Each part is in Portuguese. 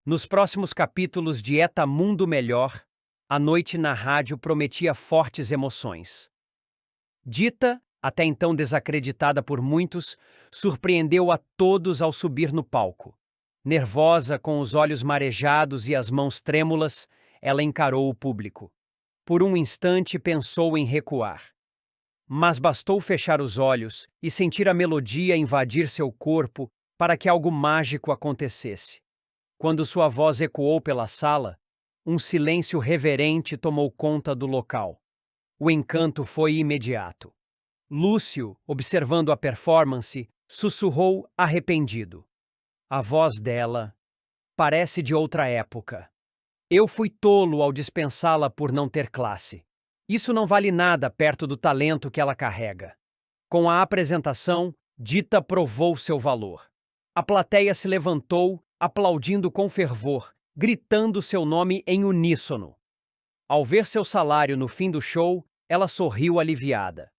Nos próximos capítulos de Eta Mundo Melhor, a noite na rádio prometia fortes emoções. Dita, até então desacreditada por muitos, surpreendeu a todos ao subir no palco. Nervosa, com os olhos marejados e as mãos trêmulas, ela encarou o público. Por um instante pensou em recuar. Mas bastou fechar os olhos e sentir a melodia invadir seu corpo para que algo mágico acontecesse. Quando sua voz ecoou pela sala, um silêncio reverente tomou conta do local. O encanto foi imediato. Lúcio, observando a performance, sussurrou arrependido. A voz dela parece de outra época. Eu fui tolo ao dispensá-la por não ter classe. Isso não vale nada perto do talento que ela carrega. Com a apresentação, Dita provou seu valor. A plateia se levantou, aplaudindo com fervor, gritando seu nome em uníssono. Ao ver seu salário no fim do show, ela sorriu aliviada.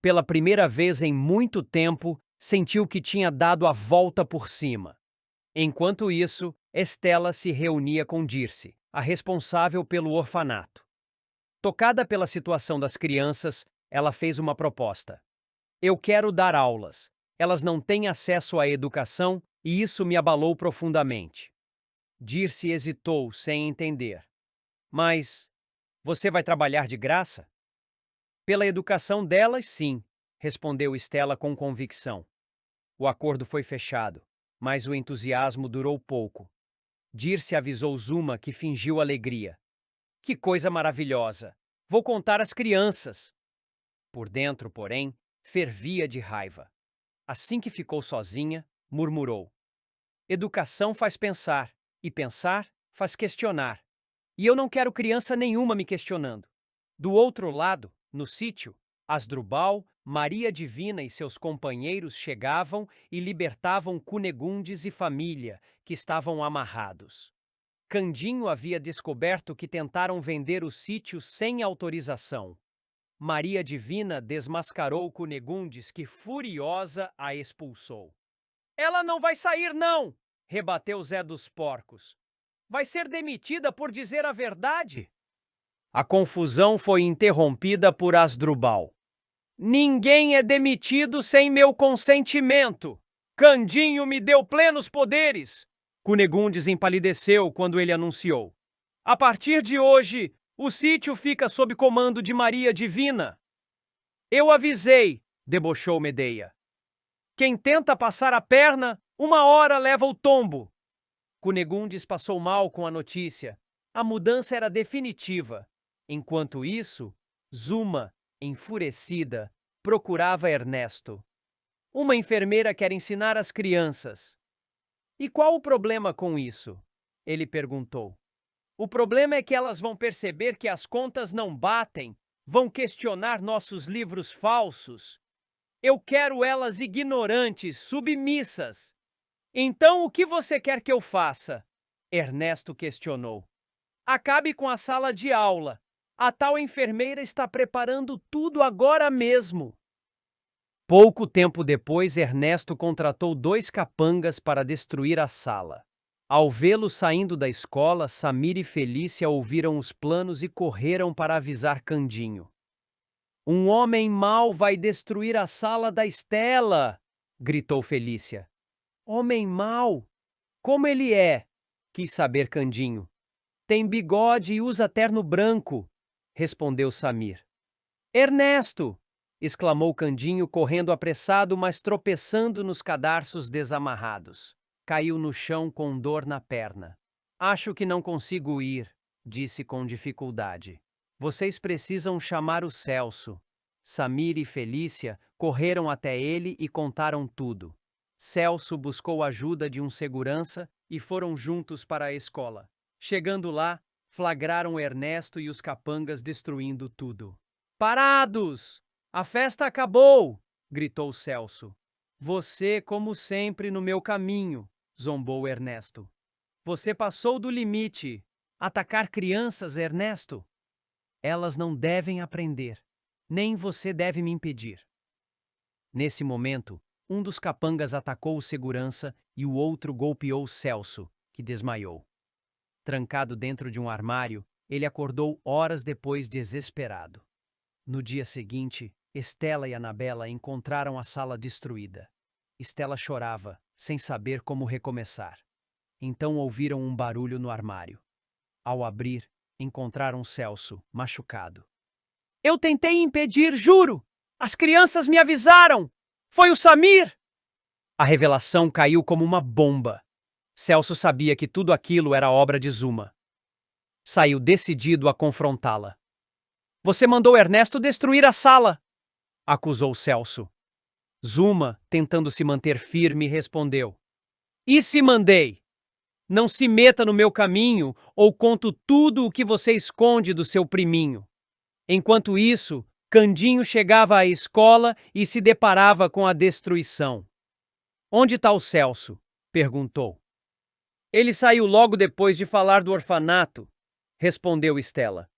Pela primeira vez em muito tempo, sentiu que tinha dado a volta por cima. Enquanto isso, Estela se reunia com Dirce, a responsável pelo orfanato. Tocada pela situação das crianças, ela fez uma proposta. Eu quero dar aulas. Elas não têm acesso à educação e isso me abalou profundamente. Dirce hesitou, sem entender. Mas você vai trabalhar de graça? Pela educação delas, sim, respondeu Estela com convicção. O acordo foi fechado, mas o entusiasmo durou pouco. Dirce avisou Zuma, que fingiu alegria. Que coisa maravilhosa! Vou contar às crianças! Por dentro, porém, fervia de raiva. Assim que ficou sozinha, murmurou. Educação faz pensar, e pensar faz questionar. E eu não quero criança nenhuma me questionando. Do outro lado, no sítio, Asdrubal, Maria Divina e seus companheiros chegavam e libertavam Cunegundes e família, que estavam amarrados. Candinho havia descoberto que tentaram vender o sítio sem autorização. Maria Divina desmascarou Cunegundes, que furiosa a expulsou. Ela não vai sair, não! Rebateu Zé dos Porcos. Vai ser demitida por dizer a verdade? A confusão foi interrompida por Asdrubal. Ninguém é demitido sem meu consentimento. Candinho me deu plenos poderes. Cunegundes empalideceu quando ele anunciou. A partir de hoje, o sítio fica sob comando de Maria Divina. Eu avisei, debochou Medeia. Quem tenta passar a perna, uma hora leva o tombo. Cunegundes passou mal com a notícia. A mudança era definitiva. Enquanto isso, Zuma, enfurecida, procurava Ernesto. Uma enfermeira quer ensinar as crianças. E qual o problema com isso? Ele perguntou. O problema é que elas vão perceber que as contas não batem, vão questionar nossos livros falsos. Eu quero elas ignorantes, submissas. Então o que você quer que eu faça? Ernesto questionou. Acabe com a sala de aula. A tal enfermeira está preparando tudo agora mesmo. Pouco tempo depois, Ernesto contratou 2 capangas para destruir a sala. Ao vê-lo saindo da escola, Samir e Felícia ouviram os planos e correram para avisar Candinho. Um homem mau vai destruir a sala da Estela! Gritou Felícia. Homem mau? Como ele é? Quis saber Candinho. Tem bigode e usa terno branco, respondeu Samir. Ernesto! Exclamou Candinho, correndo apressado, mas tropeçando nos cadarços desamarrados. Caiu no chão com dor na perna. Acho que não consigo ir, disse com dificuldade. Vocês precisam chamar o Celso. Samir e Felícia correram até ele e contaram tudo. Celso buscou ajuda de um segurança e foram juntos para a escola. Chegando lá, flagraram Ernesto e os capangas destruindo tudo. Parados! A festa acabou! Gritou Celso. Você, como sempre, no meu caminho, zombou Ernesto. Você passou do limite. Atacar crianças, Ernesto? Elas não devem aprender. Nem você deve me impedir. Nesse momento, um dos capangas atacou o segurança e o outro golpeou Celso, que desmaiou. Trancado dentro de um armário, ele acordou horas depois desesperado. No dia seguinte, Estela e Anabela encontraram a sala destruída. Estela chorava, sem saber como recomeçar. Então ouviram um barulho no armário. Ao abrir, encontraram Celso, machucado. Eu tentei impedir, juro! As crianças me avisaram! Foi o Samir! A revelação caiu como uma bomba. Celso sabia que tudo aquilo era obra de Zuma. Saiu decidido a confrontá-la. Você mandou Ernesto destruir a sala! Acusou Celso. Zuma, tentando se manter firme, respondeu. E se mandei? Não se meta no meu caminho ou conto tudo o que você esconde do seu priminho. Enquanto isso, Candinho chegava à escola e se deparava com a destruição. Onde está o Celso? Perguntou. Ele saiu logo depois de falar do orfanato, respondeu Estela.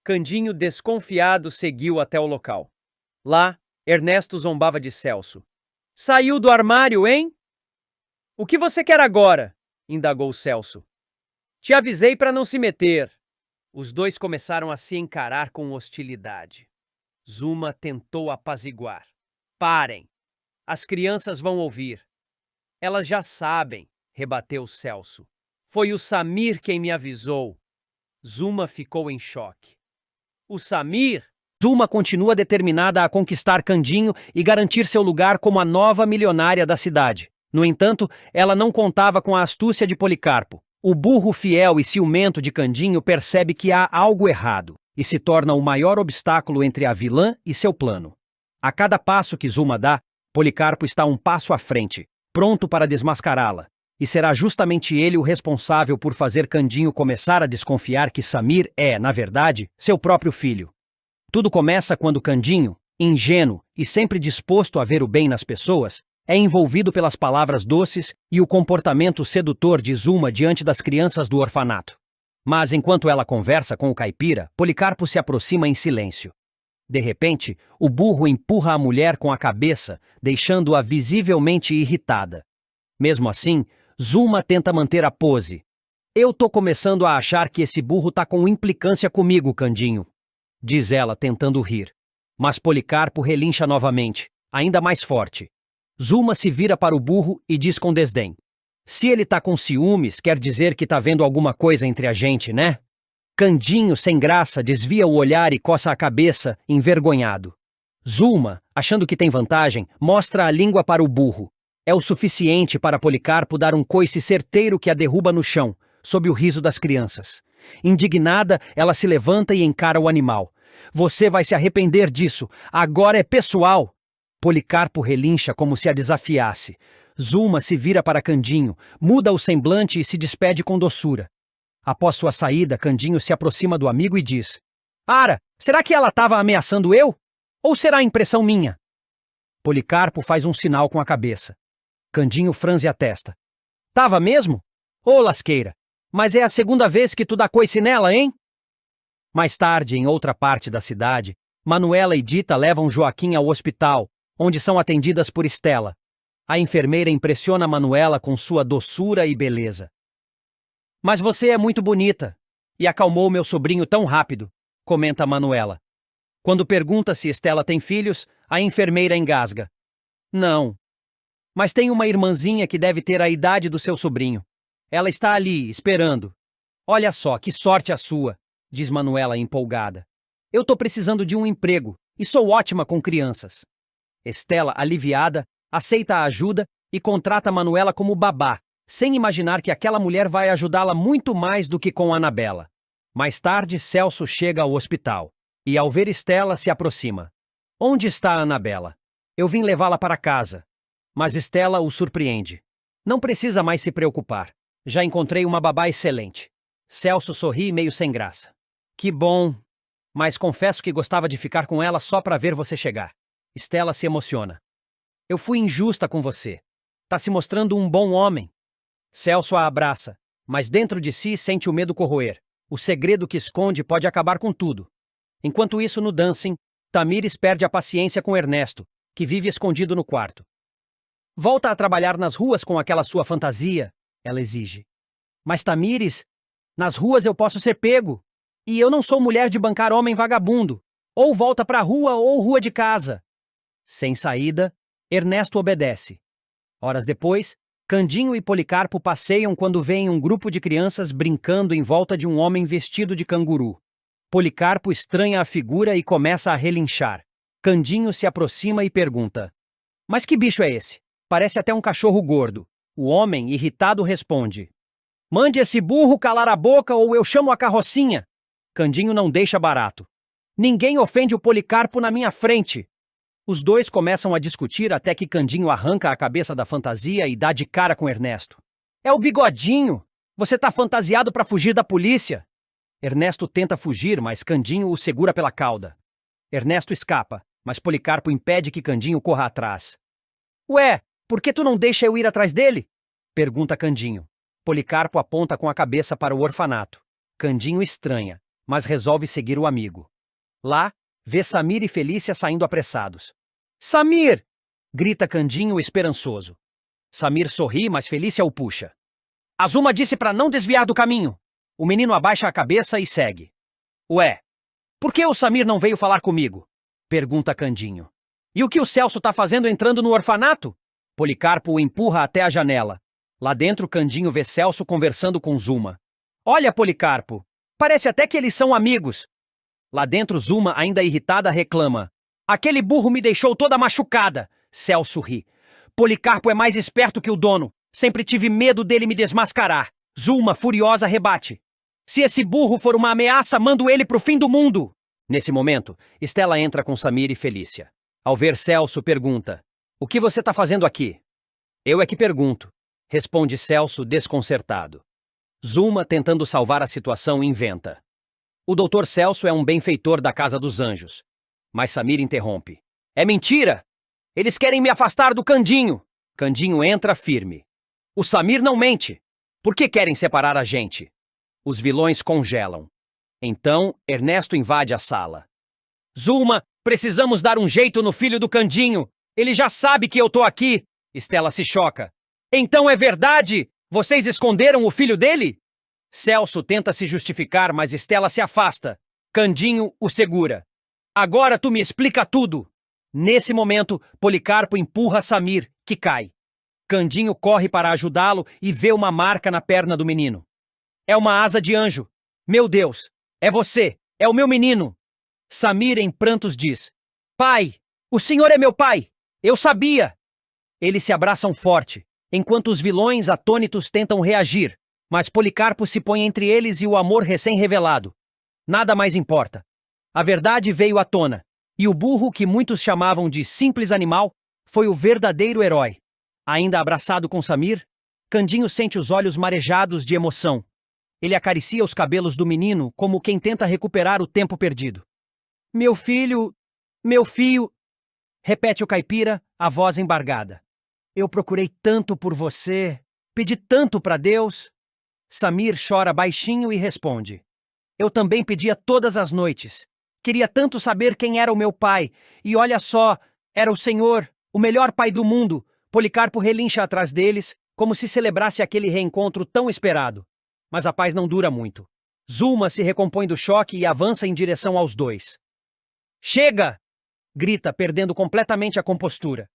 Candinho, desconfiado, seguiu até o local. Lá, Ernesto zombava de Celso. Saiu do armário, hein? O que você quer agora? Indagou Celso. Te avisei para não se meter. Os dois começaram a se encarar com hostilidade. Zuma tentou apaziguar. Parem! As crianças vão ouvir. Elas já sabem, rebateu Celso. Foi o Samir quem me avisou. Zuma ficou em choque. O Samir? Zuma continua determinada a conquistar Candinho e garantir seu lugar como a nova milionária da cidade. No entanto, ela não contava com a astúcia de Policarpo. O burro fiel e ciumento de Candinho percebe que há algo errado e se torna o maior obstáculo entre a vilã e seu plano. A cada passo que Zuma dá, Policarpo está um passo à frente, pronto para desmascará-la, e será justamente ele o responsável por fazer Candinho começar a desconfiar que Samir é, na verdade, seu próprio filho. Tudo começa quando Candinho, ingênuo e sempre disposto a ver o bem nas pessoas, é envolvido pelas palavras doces e o comportamento sedutor de Zuma diante das crianças do orfanato. Mas enquanto ela conversa com o caipira, Policarpo se aproxima em silêncio. De repente, o burro empurra a mulher com a cabeça, deixando-a visivelmente irritada. Mesmo assim, Zuma tenta manter a pose. Eu tô começando a achar que esse burro tá com implicância comigo, Candinho, diz ela, tentando rir. Mas Policarpo relincha novamente, ainda mais forte. Zuma se vira para o burro e diz com desdém. Se ele tá com ciúmes, quer dizer que tá vendo alguma coisa entre a gente, né? Candinho, sem graça, desvia o olhar e coça a cabeça, envergonhado. Zuma, achando que tem vantagem, mostra a língua para o burro. É o suficiente para Policarpo dar um coice certeiro que a derruba no chão, sob o riso das crianças. Indignada, ela se levanta e encara o animal. Você vai se arrepender disso. Agora é pessoal. Policarpo relincha como se a desafiasse. Zuma se vira para Candinho, muda o semblante e se despede com doçura. Após sua saída, Candinho se aproxima do amigo e diz: Ara, será que ela estava ameaçando eu? Ou será impressão minha? Policarpo faz um sinal com a cabeça. Candinho franze a testa. Tava mesmo? Ô lasqueira, mas é a segunda vez que tu dá coice nela, hein? Mais tarde, em outra parte da cidade, Manuela e Dita levam Joaquim ao hospital, onde são atendidas por Estela. A enfermeira impressiona Manuela com sua doçura e beleza. Mas você é muito bonita, e acalmou meu sobrinho tão rápido, comenta Manuela. Quando pergunta se Estela tem filhos, a enfermeira engasga. Não. Mas tem uma irmãzinha que deve ter a idade do seu sobrinho. Ela está ali, esperando. Olha só, que sorte a sua, diz Manuela empolgada. Eu tô precisando de um emprego, e sou ótima com crianças. Estela, aliviada, aceita a ajuda e contrata Manuela como babá, sem imaginar que aquela mulher vai ajudá-la muito mais do que com Anabela. Mais tarde, Celso chega ao hospital e, ao ver Estela, se aproxima. Onde está a Anabela? Eu vim levá-la para casa. Mas Estela o surpreende. Não precisa mais se preocupar. Já encontrei uma babá excelente. Celso sorri meio sem graça. Que bom. Mas confesso que gostava de ficar com ela só para ver você chegar. Estela se emociona. Eu fui injusta com você. Tá se mostrando um bom homem. Celso a abraça, mas dentro de si sente o medo corroer. O segredo que esconde pode acabar com tudo. Enquanto isso, no dancing, Tamires perde a paciência com Ernesto, que vive escondido no quarto. Volta a trabalhar nas ruas com aquela sua fantasia, ela exige. Mas Tamires, Nas ruas eu posso ser pego. E eu não sou mulher de bancar homem vagabundo. Ou volta pra rua ou rua de casa. Sem saída, Ernesto obedece. Horas depois, Candinho e Policarpo passeiam quando veem um grupo de crianças brincando em volta de um homem vestido de canguru. Policarpo estranha a figura e começa a relinchar. Candinho se aproxima e pergunta: "Mas que bicho é esse? Parece até um cachorro gordo." O homem, irritado, responde: "Mande esse burro calar a boca ou eu chamo a carrocinha." Candinho não deixa barato. "Ninguém ofende o Policarpo na minha frente." Os dois começam a discutir até que Candinho arranca a cabeça da fantasia e dá de cara com Ernesto. "É o Bigodinho! Você tá fantasiado para fugir da polícia!" Ernesto tenta fugir, mas Candinho o segura pela cauda. Ernesto escapa, mas Policarpo impede que Candinho corra atrás. "Ué, por que tu não deixa eu ir atrás dele?" pergunta Candinho. Policarpo aponta com a cabeça para o orfanato. Candinho estranha, mas resolve seguir o amigo. Lá, vê Samir e Felícia saindo apressados. "Samir!" grita Candinho esperançoso. Samir sorri, mas Felícia o puxa. "Azuma disse para não desviar do caminho." O menino abaixa a cabeça e segue. "Ué, por que o Samir não veio falar comigo?" pergunta Candinho. "E o que o Celso tá fazendo entrando no orfanato?" Policarpo o empurra até a janela. Lá dentro, Candinho vê Celso conversando com Zuma. "Olha, Policarpo, parece até que eles são amigos." Lá dentro, Zuma, ainda irritada, reclama: "Aquele burro me deixou toda machucada." Celso ri. "Policarpo é mais esperto que o dono. Sempre tive medo dele me desmascarar." Zuma, furiosa, rebate: "Se esse burro for uma ameaça, mando ele pro fim do mundo." Nesse momento, Estela entra com Samir e Felícia. Ao ver Celso, pergunta: "O que você tá fazendo aqui?" "Eu é que pergunto", responde Celso, desconcertado. Zuma, tentando salvar a situação, inventa: "O doutor Celso é um benfeitor da Casa dos Anjos." Mas Samir interrompe: "É mentira! Eles querem me afastar do Candinho." Candinho entra firme: "O Samir não mente. Por que querem separar a gente?" Os vilões congelam. Então, Ernesto invade a sala. "Zuma, precisamos dar um jeito no filho do Candinho. Ele já sabe que eu tô aqui." Estela se choca: "Então é verdade? Vocês esconderam o filho dele?" Celso tenta se justificar, mas Estela se afasta. Candinho o segura. "Agora tu me explica tudo." Nesse momento, Policarpo empurra Samir, que cai. Candinho corre para ajudá-lo e vê uma marca na perna do menino. "É uma asa de anjo. Meu Deus, é você, é o meu menino." Samir, em prantos, diz: "Pai, o senhor é meu pai. Eu sabia." Eles se abraçam forte, enquanto os vilões atônitos tentam reagir, mas Policarpo se põe entre eles e o amor recém-revelado. Nada mais importa. A verdade veio à tona, e o burro que muitos chamavam de simples animal foi o verdadeiro herói. Ainda abraçado com Samir, Candinho sente os olhos marejados de emoção. Ele acaricia os cabelos do menino como quem tenta recuperar o tempo perdido. Meu filho, repete o caipira, a voz embargada. "Eu procurei tanto por você, pedi tanto para Deus." Samir chora baixinho e responde: "Eu também pedia todas as noites. Queria tanto saber quem era o meu pai, e olha só, era o Senhor, o melhor pai do mundo." Policarpo relincha atrás deles, como se celebrasse aquele reencontro tão esperado. Mas a paz não dura muito. Zuma se recompõe do choque e avança em direção aos dois. "Chega!" grita, perdendo completamente a compostura.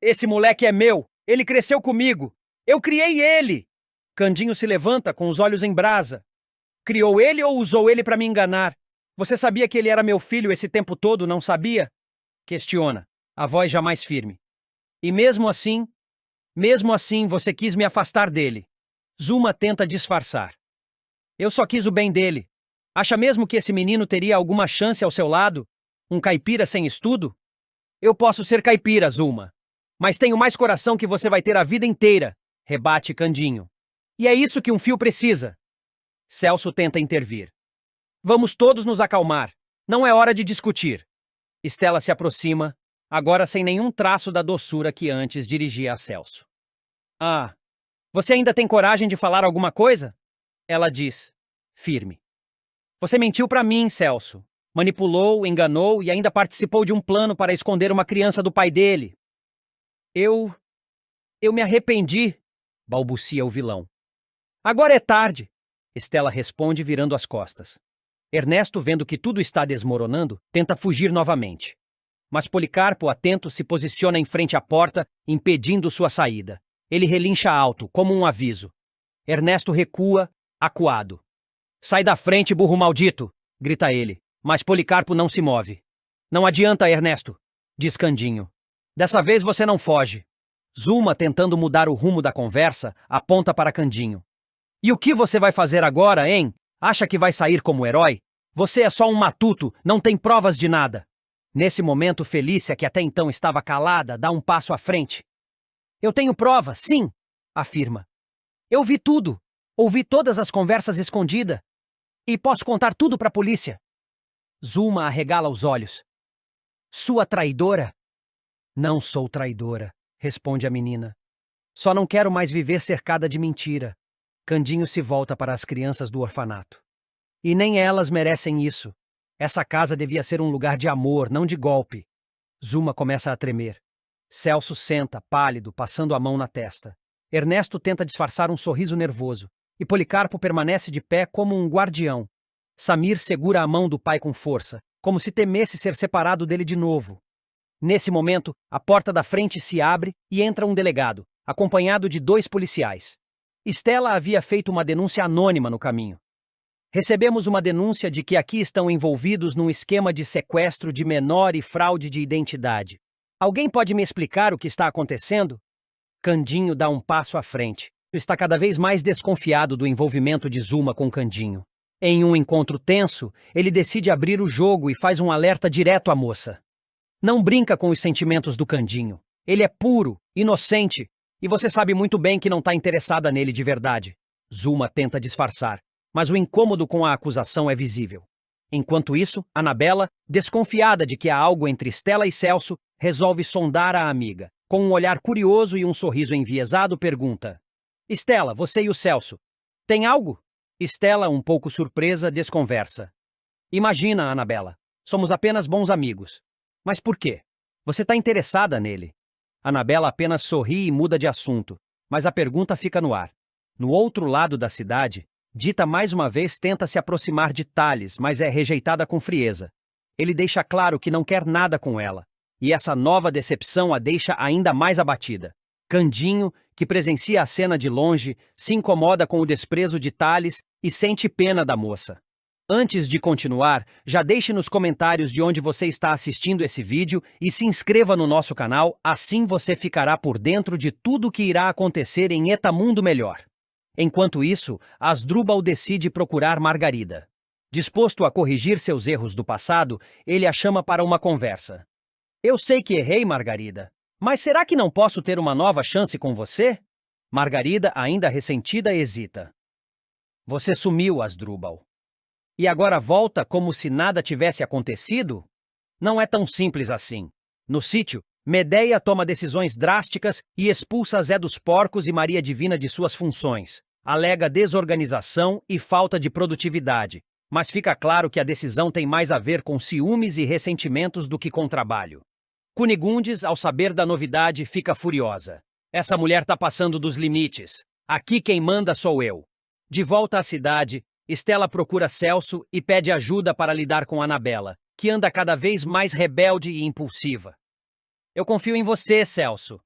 "Esse moleque é meu! Ele cresceu comigo! Eu criei ele!" Candinho se levanta com os olhos em brasa. "Criou ele ou usou ele para me enganar? Você sabia que ele era meu filho esse tempo todo, não sabia?" Questiona, a voz já mais firme. "E mesmo assim você quis me afastar dele." Zuma tenta disfarçar. "Eu só quis o bem dele. Acha mesmo que esse menino teria alguma chance ao seu lado? Um caipira sem estudo?" "Eu posso ser caipira, Zuma, mas tenho mais coração que você vai ter a vida inteira", rebate Candinho. "E é isso que um fio precisa." Celso tenta intervir. "Vamos todos nos acalmar. Não é hora de discutir." Estela se aproxima, agora sem nenhum traço da doçura que antes dirigia a Celso. "Ah, você ainda tem coragem de falar alguma coisa?" Ela diz, firme. "Você mentiu para mim, Celso. Manipulou, enganou e ainda participou de um plano para esconder uma criança do pai dele." Eu me arrependi", balbucia o vilão. "Agora é tarde. Estela responde virando as costas. Ernesto, vendo que tudo está desmoronando, tenta fugir novamente. Mas Policarpo, atento, se posiciona em frente à porta, impedindo sua saída. Ele relincha alto, como um aviso. Ernesto recua, acuado. Sai da frente, burro maldito! Grita ele, mas Policarpo não se move. Não adianta, Ernesto, diz Candinho. Dessa vez você não foge. Zuma, tentando mudar o rumo da conversa, aponta para Candinho. E o que você vai fazer agora, hein? Acha que vai sair como herói? Você é só um matuto, não tem provas de nada. Nesse momento, Felícia, que até então estava calada, dá um passo à frente. Eu tenho prova, sim, afirma. Eu vi tudo. Ouvi todas as conversas escondidas. E posso contar tudo para a polícia. Zuma arregala os olhos. Sua traidora? Não sou traidora, responde a menina. Só não quero mais viver cercada de mentira. Candinho se volta para as crianças do orfanato. E nem elas merecem isso. Essa casa devia ser um lugar de amor, não de golpe. Zuma começa a tremer. Celso senta, pálido, passando a mão na testa. Ernesto tenta disfarçar um sorriso nervoso, e Policarpo permanece de pé como um guardião. Samir segura a mão do pai com força, como se temesse ser separado dele de novo. Nesse momento, a porta da frente se abre e entra um delegado, acompanhado de 2 policiais. Estela havia feito uma denúncia anônima no caminho. Recebemos uma denúncia de que aqui estão envolvidos num esquema de sequestro de menor e fraude de identidade. Alguém pode me explicar o que está acontecendo? Candinho dá um passo à frente. Está cada vez mais desconfiado do envolvimento de Zuma com Candinho. Em um encontro tenso, ele decide abrir o jogo e faz um alerta direto à moça. Não brinca com os sentimentos do Candinho. Ele é puro, inocente, e você sabe muito bem que não está interessada nele de verdade. Zuma tenta disfarçar, mas o incômodo com a acusação é visível. Enquanto isso, Anabela, desconfiada de que há algo entre Estela e Celso, resolve sondar a amiga. Com um olhar curioso e um sorriso enviesado, pergunta: Estela, você e o Celso, tem algo? Estela, um pouco surpresa, desconversa. Imagina, Anabela, somos apenas bons amigos. Mas por quê? Você está interessada nele? Anabela apenas sorri e muda de assunto, mas a pergunta fica no ar. No outro lado da cidade, Dita mais uma vez tenta se aproximar de Thales, mas é rejeitada com frieza. Ele deixa claro que não quer nada com ela, e essa nova decepção a deixa ainda mais abatida. Candinho, que presencia a cena de longe, se incomoda com o desprezo de Thales e sente pena da moça. Antes de continuar, já deixe nos comentários de onde você está assistindo esse vídeo e se inscreva no nosso canal, assim você ficará por dentro de tudo o que irá acontecer em Eta Mundo Melhor. Enquanto isso, Asdrubal decide procurar Margarida. Disposto a corrigir seus erros do passado, ele a chama para uma conversa. Eu sei que errei, Margarida, mas será que não posso ter uma nova chance com você? Margarida, ainda ressentida, hesita. Você sumiu, Asdrubal. E agora volta como se nada tivesse acontecido? Não é tão simples assim. No sítio, Medeia toma decisões drásticas e expulsa Zé dos Porcos e Maria Divina de suas funções. Alega desorganização e falta de produtividade, mas fica claro que a decisão tem mais a ver com ciúmes e ressentimentos do que com trabalho. Cunigundes, ao saber da novidade, fica furiosa. Essa mulher tá passando dos limites. Aqui quem manda sou eu. De volta à cidade, Estela procura Celso e pede ajuda para lidar com Anabela, que anda cada vez mais rebelde e impulsiva. Eu confio em você, Celso.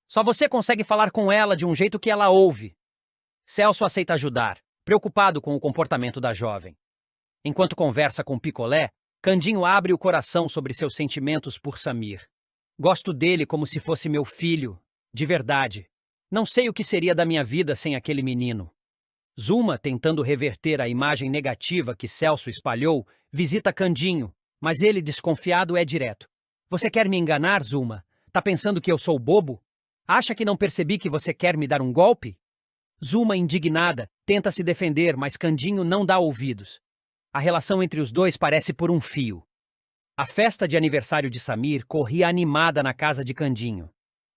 Só você consegue falar com ela de um jeito que ela ouve. Celso aceita ajudar, preocupado com o comportamento da jovem. Enquanto conversa com Picolé, Candinho abre o coração sobre seus sentimentos por Samir. Gosto dele como se fosse meu filho, de verdade. Não sei o que seria da minha vida sem aquele menino. Zuma, tentando reverter a imagem negativa que Celso espalhou, visita Candinho, mas ele, desconfiado, é direto. Você quer me enganar, Zuma? Tá pensando que eu sou bobo? Acha que não percebi que você quer me dar um golpe? Zuma, indignada, tenta se defender, mas Candinho não dá ouvidos. A relação entre os dois parece por um fio. A festa de aniversário de Samir corria animada na casa de Candinho.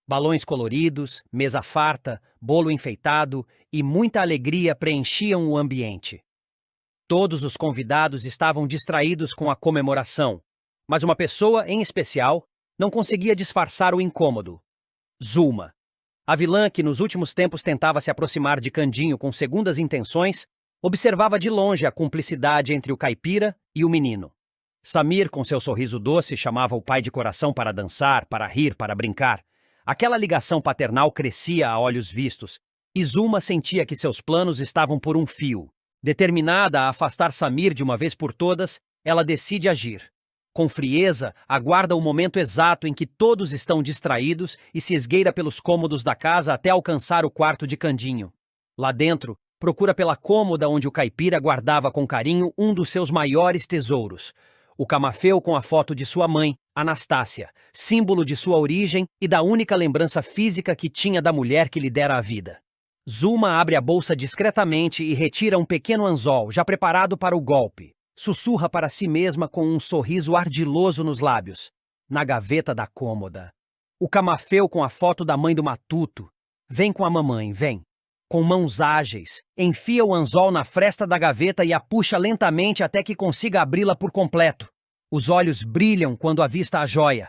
Balões coloridos, mesa farta, bolo enfeitado e muita alegria preenchiam o ambiente. Todos os convidados estavam distraídos com a comemoração, mas uma pessoa, em especial, não conseguia disfarçar o incômodo. Zuma. A vilã que nos últimos tempos tentava se aproximar de Candinho com segundas intenções, Observava de longe a cumplicidade entre o caipira e o menino. Samir, com seu sorriso doce, chamava o pai de coração para dançar, para rir, para brincar. Aquela ligação paternal crescia a olhos vistos, e Zuma sentia que seus planos estavam por um fio. Determinada a afastar Samir de uma vez por todas, ela decide agir. Com frieza, aguarda o momento exato em que todos estão distraídos e se esgueira pelos cômodos da casa até alcançar o quarto de Candinho. Lá dentro, procura pela cômoda onde o caipira guardava com carinho um dos seus maiores tesouros, o camafeu com a foto de sua mãe, Anastácia, símbolo de sua origem e da única lembrança física que tinha da mulher que lhe dera a vida. Zuma abre a bolsa discretamente e retira um pequeno anzol, já preparado para o golpe. Sussurra para si mesma com um sorriso ardiloso nos lábios. Na gaveta da cômoda. O camafeu com a foto da mãe do matuto. Vem com a mamãe, vem. Com mãos ágeis, enfia o anzol na fresta da gaveta e a puxa lentamente até que consiga abri-la por completo. Os olhos brilham quando avista a joia.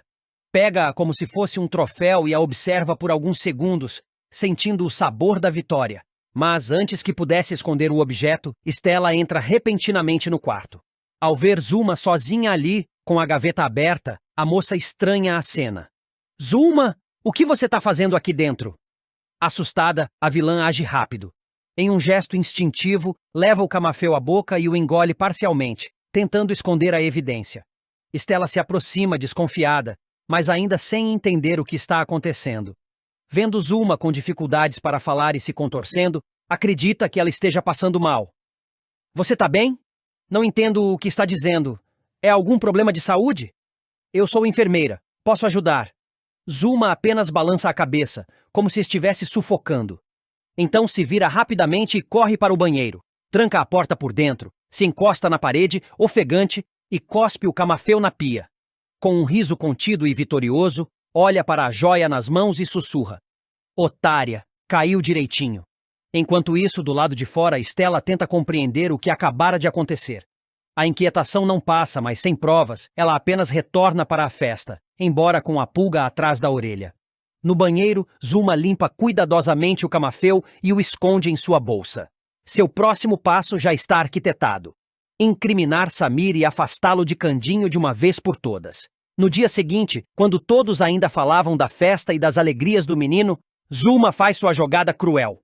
Pega-a como se fosse um troféu e a observa por alguns segundos, sentindo o sabor da vitória. Mas, antes que pudesse esconder o objeto, Stella entra repentinamente no quarto. Ao ver Zuma sozinha ali, com a gaveta aberta, a moça estranha a cena. Zuma, o que você está fazendo aqui dentro? Assustada, a vilã age rápido. Em um gesto instintivo, leva o camafeu à boca e o engole parcialmente, tentando esconder a evidência. Stella se aproxima desconfiada, mas ainda sem entender o que está acontecendo. Vendo Zuma com dificuldades para falar e se contorcendo, acredita que ela esteja passando mal. Você tá bem? Não entendo o que está dizendo. É algum problema de saúde? Eu sou enfermeira. Posso ajudar. Zuma apenas balança a cabeça, como se estivesse sufocando. Então se vira rapidamente e corre para o banheiro. Tranca a porta por dentro, se encosta na parede, ofegante, e cospe o camafeu na pia. Com um riso contido e vitorioso, olha para a joia nas mãos e sussurra. Otária, caiu direitinho. Enquanto isso, do lado de fora, Stella tenta compreender o que acabara de acontecer. A inquietação não passa, mas sem provas, ela apenas retorna para a festa, embora com a pulga atrás da orelha. No banheiro, Zuma limpa cuidadosamente o camafeu e o esconde em sua bolsa. Seu próximo passo já está arquitetado. Incriminar Samir e afastá-lo de Candinho de uma vez por todas. No dia seguinte, quando todos ainda falavam da festa e das alegrias do menino, Zuma faz sua jogada cruel.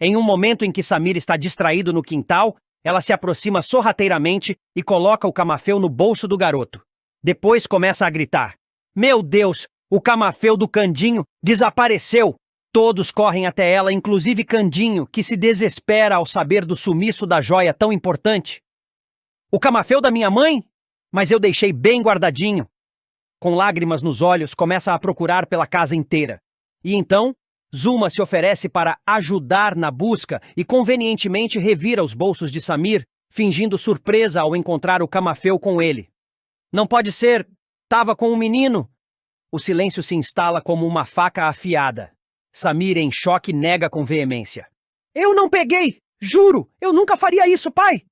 Em um momento em que Samir está distraído no quintal, ela se aproxima sorrateiramente e coloca o camafeu no bolso do garoto. Depois começa a gritar. Meu Deus, o camafeu do Candinho desapareceu! Todos correm até ela, inclusive Candinho, que se desespera ao saber do sumiço da joia tão importante. O camafeu da minha mãe? Mas eu deixei bem guardadinho. Com lágrimas nos olhos, começa a procurar pela casa inteira. E então, Zuma se oferece para ajudar na busca e convenientemente revira os bolsos de Samir, fingindo surpresa ao encontrar o camafeu com ele. Não pode ser, tava com o menino. O silêncio se instala como uma faca afiada. Samir, em choque, nega com veemência. Eu não peguei! Juro! Eu nunca faria isso, pai!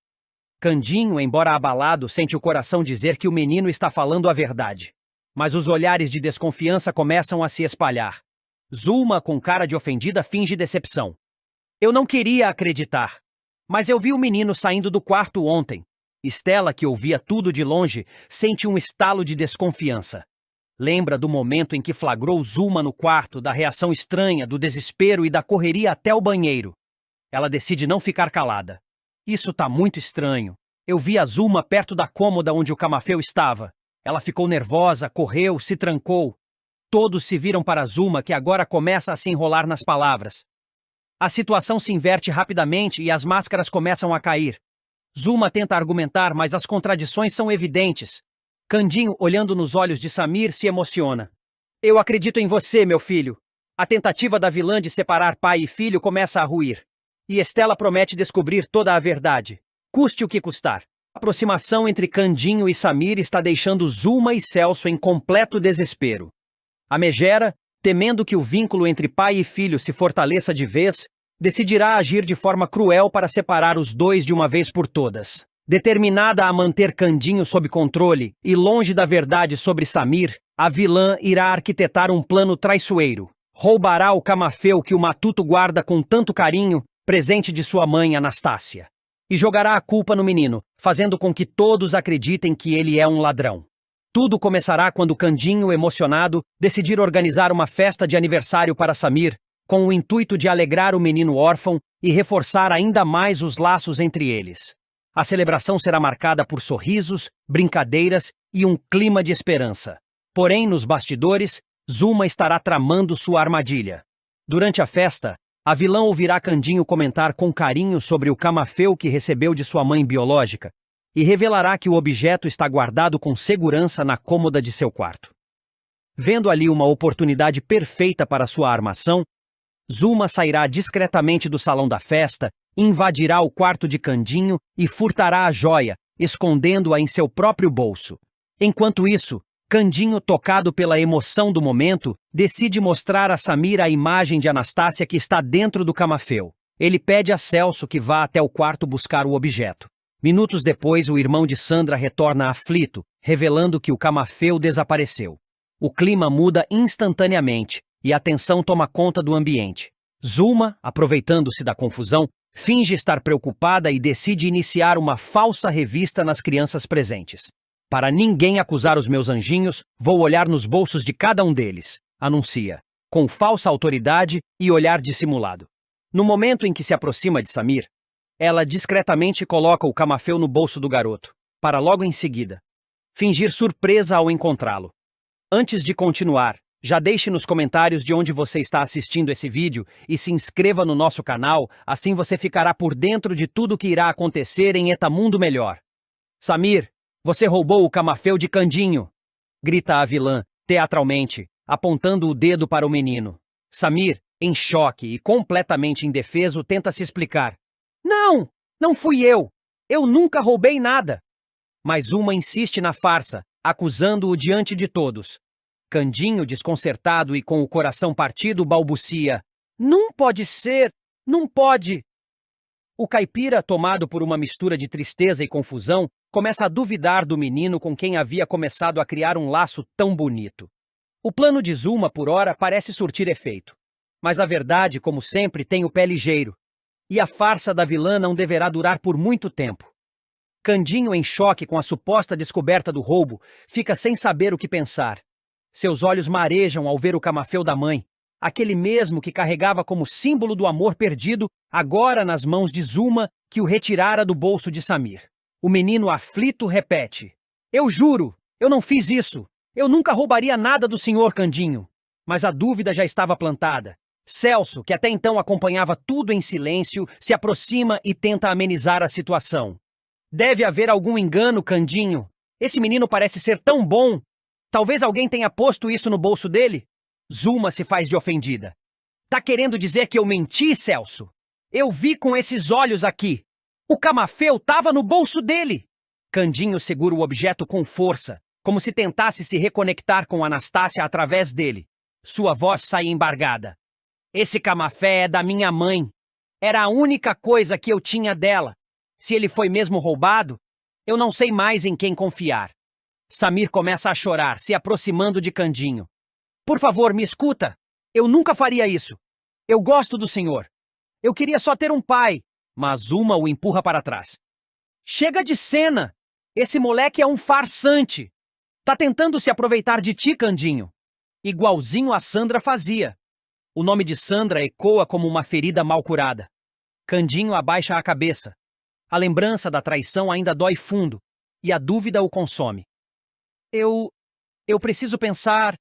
Candinho, embora abalado, sente o coração dizer que o menino está falando a verdade. Mas os olhares de desconfiança começam a se espalhar. Zuma, com cara de ofendida, finge decepção. Eu não queria acreditar. Mas eu vi o menino saindo do quarto ontem. Stella, que ouvia tudo de longe, sente um estalo de desconfiança. Lembra do momento em que flagrou Zuma no quarto, da reação estranha, do desespero e da correria até o banheiro. Ela decide não ficar calada. Isso tá muito estranho. Eu vi a Zuma perto da cômoda onde o camafeu estava. Ela ficou nervosa, correu, se trancou. Todos se viram para Zuma, que agora começa a se enrolar nas palavras. A situação se inverte rapidamente e as máscaras começam a cair. Zuma tenta argumentar, mas as contradições são evidentes. Candinho, olhando nos olhos de Samir, se emociona. Eu acredito em você, meu filho. A tentativa da vilã de separar pai e filho começa a ruir. E Stella promete descobrir toda a verdade, custe o que custar. A aproximação entre Candinho e Samir está deixando Zuma e Celso em completo desespero. A megera, temendo que o vínculo entre pai e filho se fortaleça de vez, decidirá agir de forma cruel para separar os dois de uma vez por todas. Determinada a manter Candinho sob controle e longe da verdade sobre Samir, a vilã irá arquitetar um plano traiçoeiro. Roubará o camafeu que o matuto guarda com tanto carinho, presente de sua mãe Anastácia. e jogará a culpa no menino, fazendo com que todos acreditem que ele é um ladrão. Tudo começará quando Candinho, emocionado, decidir organizar uma festa de aniversário para Samir, com o intuito de alegrar o menino órfão e reforçar ainda mais os laços entre eles. A celebração será marcada por sorrisos, brincadeiras e um clima de esperança. Porém, nos bastidores, Zuma estará tramando sua armadilha. Durante a festa, a vilã ouvirá Candinho comentar com carinho sobre o camafeu que recebeu de sua mãe biológica e revelará que o objeto está guardado com segurança na cômoda de seu quarto. Vendo ali uma oportunidade perfeita para sua armação, Zuma sairá discretamente do salão da festa, invadirá o quarto de Candinho e furtará a joia, escondendo-a em seu próprio bolso. Enquanto isso, Candinho, tocado pela emoção do momento, decide mostrar a Samir a imagem de Anastácia que está dentro do camafeu. Ele pede a Celso que vá até o quarto buscar o objeto. Minutos depois, o irmão de Sandra retorna aflito, revelando que o camafeu desapareceu. O clima muda instantaneamente e a tensão toma conta do ambiente. Zuma, aproveitando-se da confusão, finge estar preocupada e decide iniciar uma falsa revista nas crianças presentes. Para ninguém acusar os meus anjinhos, vou olhar nos bolsos de cada um deles, anuncia, com falsa autoridade e olhar dissimulado. No momento em que se aproxima de Samir, ela discretamente coloca o camafeu no bolso do garoto, para logo em seguida fingir surpresa ao encontrá-lo. Antes de continuar, já deixe nos comentários de onde você está assistindo esse vídeo e se inscreva no nosso canal, assim você ficará por dentro de tudo o que irá acontecer em Etamundo Melhor. Samir, você roubou o camafeu de Candinho! Grita a vilã, teatralmente, apontando o dedo para o menino. Samir, em choque e completamente indefeso, tenta se explicar. Não! Não fui eu! Eu nunca roubei nada! Mas Uma insiste na farsa, acusando-o diante de todos. Candinho, desconcertado e com o coração partido, balbucia. Não pode ser! Não pode! O caipira, tomado por uma mistura de tristeza e confusão, começa a duvidar do menino com quem havia começado a criar um laço tão bonito. O plano de Zuma, por ora, parece surtir efeito. Mas a verdade, como sempre, tem o pé ligeiro. E a farsa da vilã não deverá durar por muito tempo. Candinho, em choque com a suposta descoberta do roubo, fica sem saber o que pensar. Seus olhos marejam ao ver o camafeu da mãe, aquele mesmo que carregava como símbolo do amor perdido, agora nas mãos de Zuma, que o retirara do bolso de Samir. O menino aflito repete. Eu juro, eu não fiz isso. Eu nunca roubaria nada do senhor Candinho. Mas a dúvida já estava plantada. Celso, que até então acompanhava tudo em silêncio, se aproxima e tenta amenizar a situação. Deve haver algum engano, Candinho. Esse menino parece ser tão bom. Talvez alguém tenha posto isso no bolso dele? Zuma se faz de ofendida. Tá querendo dizer que eu menti, Celso? Eu vi com esses olhos aqui. O camafeu tava no bolso dele. Candinho segura o objeto com força, como se tentasse se reconectar com Anastácia através dele. Sua voz sai embargada. Esse camafé é da minha mãe. Era a única coisa que eu tinha dela. Se ele foi mesmo roubado, eu não sei mais em quem confiar. Samir começa a chorar, se aproximando de Candinho. Por favor, me escuta. Eu nunca faria isso. Eu gosto do senhor. Eu queria só ter um pai. Mas Uma o empurra para trás. Chega de cena! Esse moleque é um farsante. Tá tentando se aproveitar de ti, Candinho. Igualzinho a Sandra fazia. O nome de Sandra ecoa como uma ferida mal curada. Candinho abaixa a cabeça. A lembrança da traição ainda dói fundo, e a dúvida o consome. Eu preciso pensar...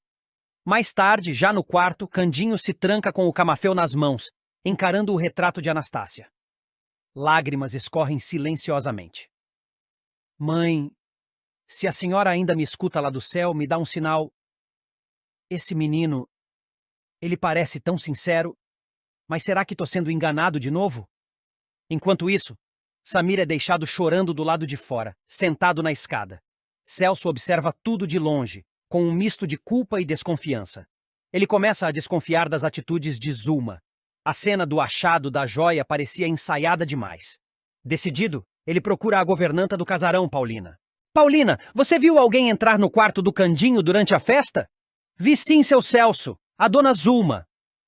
Mais tarde, já no quarto, Candinho se tranca com o camafeu nas mãos, encarando o retrato de Anastácia. Lágrimas escorrem silenciosamente. Mãe, se a senhora ainda me escuta lá do céu, me dá um sinal. Esse menino, ele parece tão sincero, mas será que tô sendo enganado de novo? Enquanto isso, Samir é deixado chorando do lado de fora, sentado na escada. Celso observa tudo de longe, com um misto de culpa e desconfiança. Ele começa a desconfiar das atitudes de Zuma. A cena do achado da joia parecia ensaiada demais. Decidido, ele procura a governanta do casarão, Paulina. Paulina, você viu alguém entrar no quarto do Candinho durante a festa? Vi sim, seu Celso, a dona Zuma.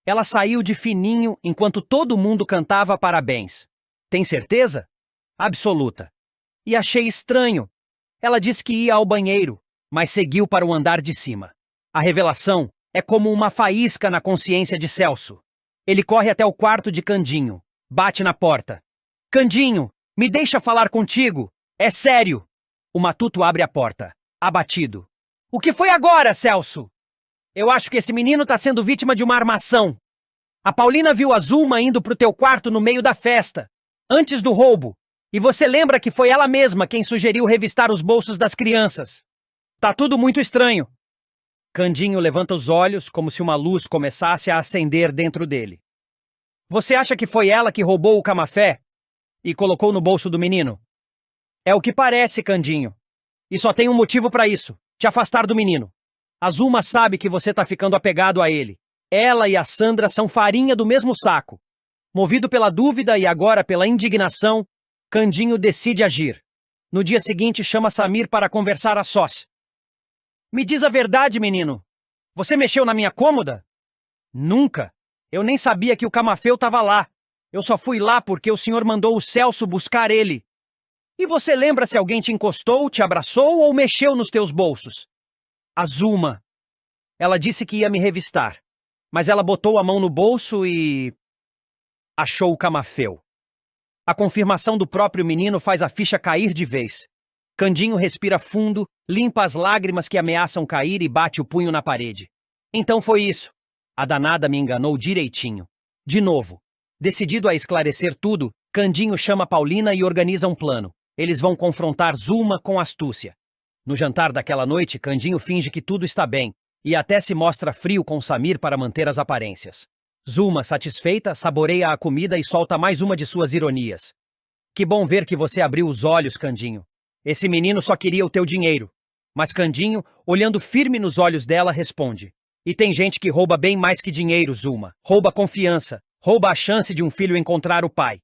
Ela saiu de fininho enquanto todo mundo cantava parabéns. Tem certeza? absoluta. E achei estranho. Ela disse que ia ao banheiro, mas seguiu para o andar de cima. A revelação é como uma faísca na consciência de Celso. Ele corre até o quarto de Candinho, bate na porta. Candinho, me deixa falar contigo. É sério. O matuto abre a porta, abatido. O que foi agora, Celso? Eu acho que esse menino tá sendo vítima de uma armação. A Paulina viu a Zulma indo pro teu quarto no meio da festa, antes do roubo. E você lembra que foi ela mesma quem sugeriu revistar os bolsos das crianças. Tá tudo muito estranho. Candinho levanta os olhos como se uma luz começasse a acender dentro dele. Você acha que foi ela que roubou o camafé e colocou no bolso do menino? É o que parece, Candinho. E só tem um motivo para isso: te afastar do menino. A Zulma sabe que você tá ficando apegado a ele. Ela e a Sandra são farinha do mesmo saco. Movido pela dúvida e agora pela indignação, Candinho decide agir. No dia seguinte, chama Samir para conversar a sós. Me diz a verdade, menino. Você mexeu na minha cômoda? Nunca. Eu nem sabia que o Camafeu estava lá. Eu só fui lá porque o senhor mandou o Celso buscar ele. E você lembra se alguém te encostou, te abraçou ou mexeu nos teus bolsos? A Zulma. Ela disse que ia me revistar, mas ela botou a mão no bolso e achou o Camafeu. A confirmação do próprio menino faz a ficha cair de vez. Candinho respira fundo, limpa as lágrimas que ameaçam cair e bate o punho na parede. Então foi isso. A danada me enganou direitinho. De novo. Decidido a esclarecer tudo, Candinho chama Paulina e organiza um plano. Eles vão confrontar Zulma com astúcia. No jantar daquela noite, Candinho finge que tudo está bem e até se mostra frio com Samir para manter as aparências. Zulma, satisfeita, saboreia a comida e solta mais uma de suas ironias. Que bom ver que você abriu os olhos, Candinho. Esse menino só queria o teu dinheiro. Mas Candinho, olhando firme nos olhos dela, responde. E tem gente que rouba bem mais que dinheiro, Zulma. Rouba confiança. Rouba a chance de um filho encontrar o pai.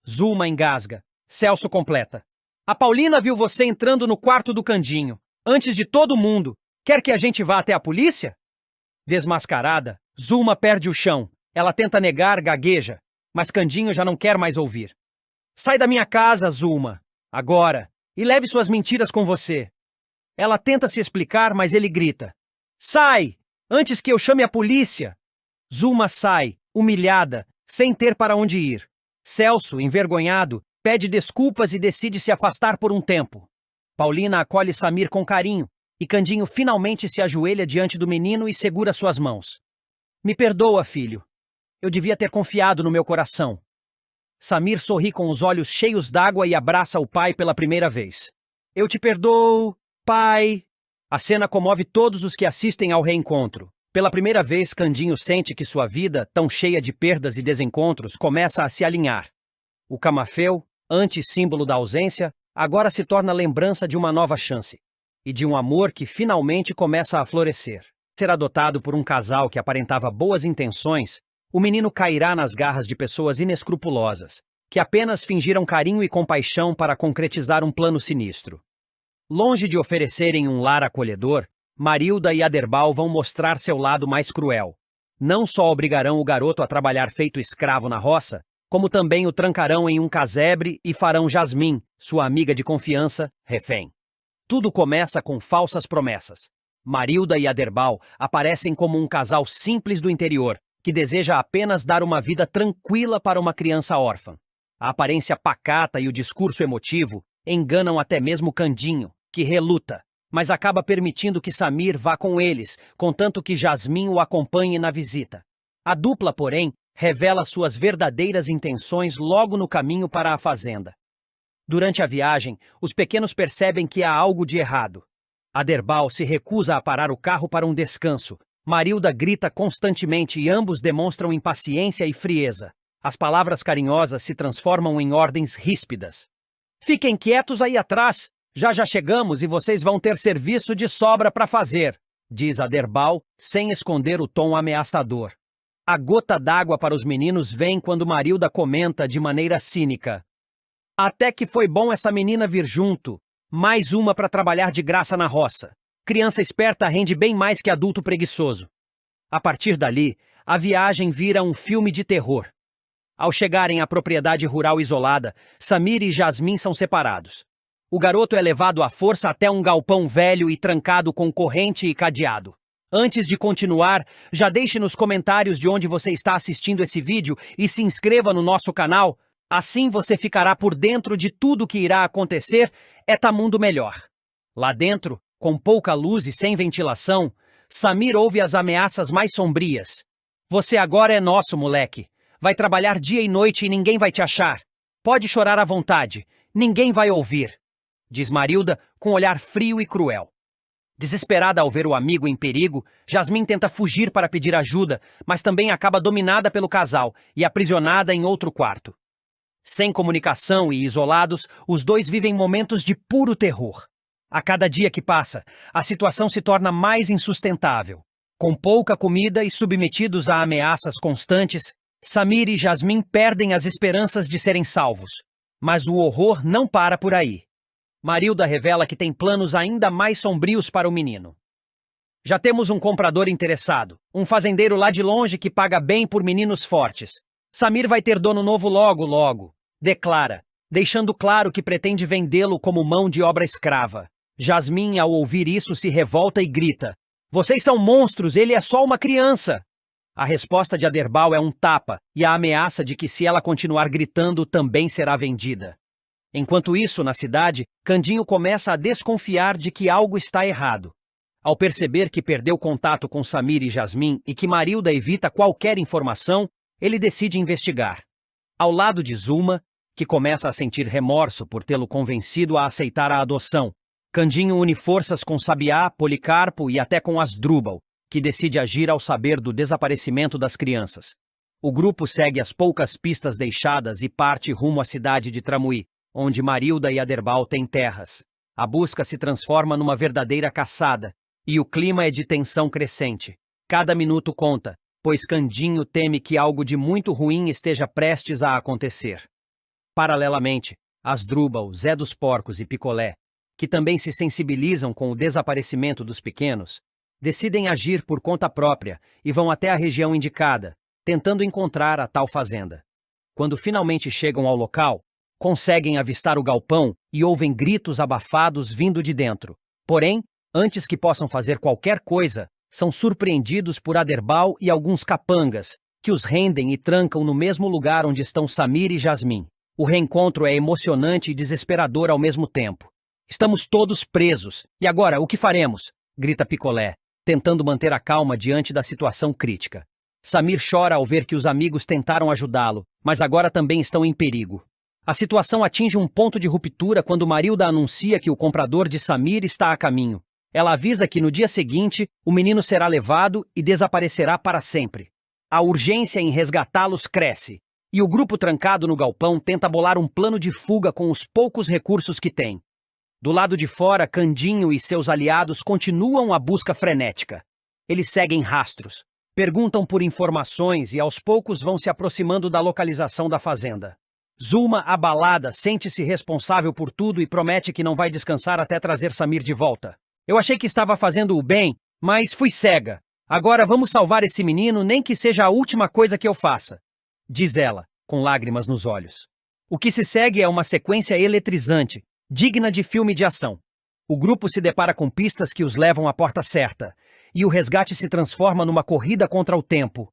Zulma engasga. Celso completa. A Paulina viu você entrando no quarto do Candinho, antes de todo mundo. Quer que a gente vá até a polícia? Desmascarada, Zulma perde o chão. Ela tenta negar, gagueja, mas Candinho já não quer mais ouvir. Sai da minha casa, Zulma. Agora. E leve suas mentiras com você. Ela tenta se explicar, mas ele grita. Sai! Antes que eu chame a polícia! Zulma sai, humilhada, sem ter para onde ir. Celso, envergonhado, pede desculpas e decide se afastar por um tempo. Paulina acolhe Samir com carinho, e Candinho finalmente se ajoelha diante do menino e segura suas mãos. Me perdoa, filho. Eu devia ter confiado no meu coração. Samir sorri com os olhos cheios d'água e abraça o pai pela primeira vez. Eu te perdoo, pai. A cena comove todos os que assistem ao reencontro. Pela primeira vez, Candinho sente que sua vida, tão cheia de perdas e desencontros, começa a se alinhar. O Camafeu, antes símbolo da ausência, agora se torna lembrança de uma nova chance. E de um amor que finalmente começa a florescer. Ser adotado por um casal que aparentava boas intenções, o menino cairá nas garras de pessoas inescrupulosas, que apenas fingiram carinho e compaixão para concretizar um plano sinistro. Longe de oferecerem um lar acolhedor, Marilda e Aderbal vão mostrar seu lado mais cruel. Não só obrigarão o garoto a trabalhar feito escravo na roça, como também o trancarão em um casebre e farão Jasmim, sua amiga de confiança, refém. Tudo começa com falsas promessas. Marilda e Aderbal aparecem como um casal simples do interior, que deseja apenas dar uma vida tranquila para uma criança órfã. A aparência pacata e o discurso emotivo enganam até mesmo Candinho, que reluta, mas acaba permitindo que Samir vá com eles, contanto que Jasmim o acompanhe na visita. A dupla, porém, revela suas verdadeiras intenções logo no caminho para a fazenda. Durante a viagem, os pequenos percebem que há algo de errado. Aderbal se recusa a parar o carro para um descanso. Marilda grita constantemente e ambos demonstram impaciência e frieza. As palavras carinhosas se transformam em ordens ríspidas. Fiquem quietos aí atrás. Já chegamos e vocês vão ter serviço de sobra para fazer, diz Aderbal, sem esconder o tom ameaçador. A gota d'água para os meninos vem quando Marilda comenta de maneira cínica. Até que foi bom essa menina vir junto. Mais uma para trabalhar de graça na roça. Criança esperta rende bem mais que adulto preguiçoso. A partir dali, a viagem vira um filme de terror. Ao chegarem à propriedade rural isolada, Samir e Jasmim são separados. O garoto é levado à força até um galpão velho e trancado com corrente e cadeado. Antes de continuar, já deixe nos comentários de onde você está assistindo esse vídeo e se inscreva no nosso canal. Assim você ficará por dentro de tudo que irá acontecer. Mundo melhor. Lá dentro, com pouca luz e sem ventilação, Samir ouve as ameaças mais sombrias. Você agora é nosso, moleque. Vai trabalhar dia e noite e ninguém vai te achar. Pode chorar à vontade. Ninguém vai ouvir, diz Marilda com um olhar frio e cruel. Desesperada ao ver o amigo em perigo, Jasmim tenta fugir para pedir ajuda, mas também acaba dominada pelo casal e aprisionada em outro quarto. Sem comunicação e isolados, os dois vivem momentos de puro terror. A cada dia que passa, a situação se torna mais insustentável. Com pouca comida e submetidos a ameaças constantes, Samir e Jasmim perdem as esperanças de serem salvos. Mas o horror não para por aí. Marilda revela que tem planos ainda mais sombrios para o menino. Já temos um comprador interessado, um fazendeiro lá de longe que paga bem por meninos fortes. Samir vai ter dono novo logo, declara, deixando claro que pretende vendê-lo como mão de obra escrava. Jasmim, ao ouvir isso, se revolta e grita: "Vocês são monstros, ele é só uma criança!" A resposta de Aderbal é um tapa e a ameaça de que se ela continuar gritando também será vendida. Enquanto isso, na cidade, Candinho começa a desconfiar de que algo está errado. Ao perceber que perdeu contato com Samir e Jasmim e que Marilda evita qualquer informação, ele decide investigar. Ao lado de Zuma, que começa a sentir remorso por tê-lo convencido a aceitar a adoção, Candinho une forças com Sabiá, Policarpo e até com Asdrúbal, que decide agir ao saber do desaparecimento das crianças. O grupo segue as poucas pistas deixadas e parte rumo à cidade de Tramuí, onde Marilda e Aderbal têm terras. A busca se transforma numa verdadeira caçada, e o clima é de tensão crescente. Cada minuto conta, pois Candinho teme que algo de muito ruim esteja prestes a acontecer. Paralelamente, Asdrúbal, Zé dos Porcos e Picolé, que também se sensibilizam com o desaparecimento dos pequenos, decidem agir por conta própria e vão até a região indicada, tentando encontrar a tal fazenda. Quando finalmente chegam ao local, conseguem avistar o galpão e ouvem gritos abafados vindo de dentro. Porém, antes que possam fazer qualquer coisa, são surpreendidos por Aderbal e alguns capangas, que os rendem e trancam no mesmo lugar onde estão Samir e Jasmim. O reencontro é emocionante e desesperador ao mesmo tempo. "Estamos todos presos. E agora, o que faremos?" grita Picolé, tentando manter a calma diante da situação crítica. Samir chora ao ver que os amigos tentaram ajudá-lo, mas agora também estão em perigo. A situação atinge um ponto de ruptura quando Marilda anuncia que o comprador de Samir está a caminho. Ela avisa que no dia seguinte, o menino será levado e desaparecerá para sempre. A urgência em resgatá-los cresce, e o grupo trancado no galpão tenta bolar um plano de fuga com os poucos recursos que tem. Do lado de fora, Candinho e seus aliados continuam a busca frenética. Eles seguem rastros, perguntam por informações e aos poucos vão se aproximando da localização da fazenda. Zuma, abalada, sente-se responsável por tudo e promete que não vai descansar até trazer Samir de volta. "Eu achei que estava fazendo o bem, mas fui cega. Agora vamos salvar esse menino, nem que seja a última coisa que eu faça", diz ela, com lágrimas nos olhos. O que se segue é uma sequência eletrizante, digna de filme de ação. O grupo se depara com pistas que os levam à porta certa, e o resgate se transforma numa corrida contra o tempo.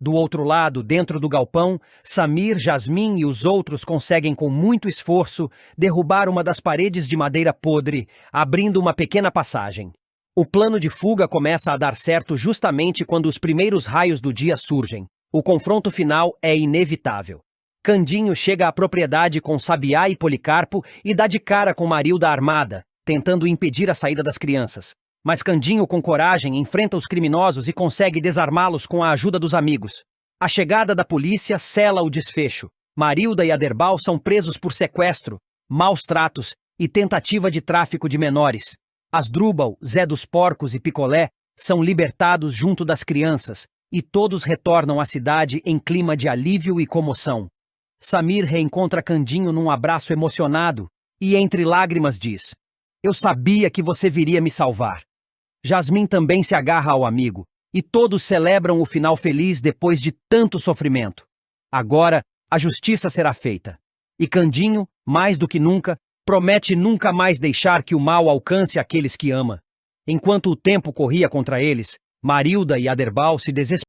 Do outro lado, dentro do galpão, Samir, Jasmim e os outros conseguem com muito esforço derrubar uma das paredes de madeira podre, abrindo uma pequena passagem. O plano de fuga começa a dar certo justamente quando os primeiros raios do dia surgem. O confronto final é inevitável. Candinho chega à propriedade com Sabiá e Policarpo e dá de cara com Marilda armada, tentando impedir a saída das crianças. Mas Candinho, com coragem, enfrenta os criminosos e consegue desarmá-los com a ajuda dos amigos. A chegada da polícia sela o desfecho. Marilda e Aderbal são presos por sequestro, maus tratos e tentativa de tráfico de menores. Asdrúbal, Zé dos Porcos e Picolé são libertados junto das crianças e todos retornam à cidade em clima de alívio e comoção. Samir reencontra Candinho num abraço emocionado e, entre lágrimas, diz: "Eu sabia que você viria me salvar." Jasmim também se agarra ao amigo, e todos celebram o final feliz depois de tanto sofrimento. Agora, a justiça será feita. E Candinho, mais do que nunca, promete nunca mais deixar que o mal alcance aqueles que ama. Enquanto o tempo corria contra eles, Marilda e Aderbal se desesperavam.